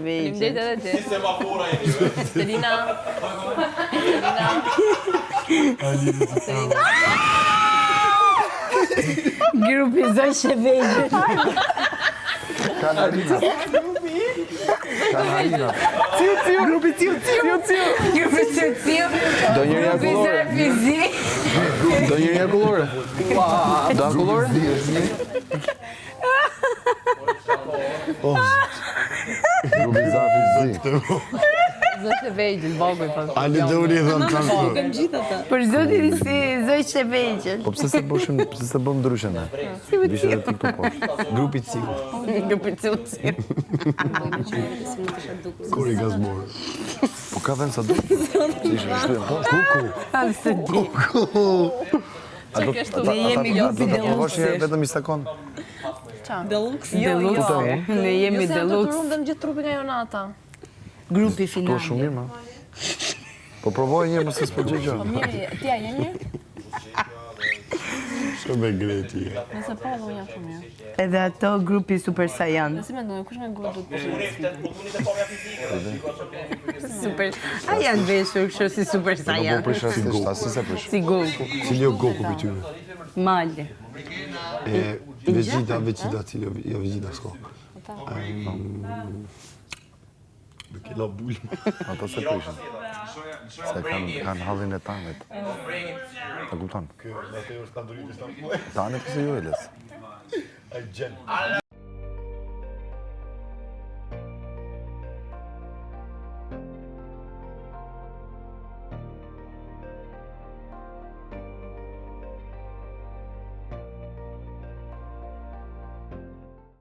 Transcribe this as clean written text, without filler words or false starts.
vegjël. Faleminderit edhe ti. Semafora jeni. Estelina. Grupi Zoqe vegjël. Kanarina. Grupi Ciu. Do njëri akullore. Fizik. Do njëri akullore. Do akullore? Grupi Zafi Zi. Zoqe vegjël, vogël po. Ali Dori thon kanë. Për zotin si Zoqe vegjël. Po pse se bëm ndryshe ne? Vishë edhe ti këtu poshtë. Grupi Ciu. Grupi Ciu. Kur i gazbor. Po ka vend sa do? Si ishte shtuar poshtë? Halë se di. Ne jemi grupi Deluxe. Deluxe. Vetëm i stakon. Deluxe? Deluxe. Ne jemi Deluxe. Deluxe. Rundëm gjithë trupin nga Jonata. Grupi Po final. shumë mirë, ma. Po provoj një mëse s'po gjë gjë. Po mirë, ti a je mirë? Shumë me greti. Nëse po, do jam shumë mirë. Edhe ato grupi Super Saiyan. Si mendon, kush nga grup do të përshëndesim? Super. A janë veshur kështu si Super Po Saiyan? prish si se prish. Si Goku. Cili o Goku për tyre? Mali. Vegeta, cili jo Vegeta s'ko. Me kella bull. Ato se prishin. Se kanë hallin e tanit. Ta kupton? Kjo, atë është tandurit e Tanit ose jo eles? Ai gjen.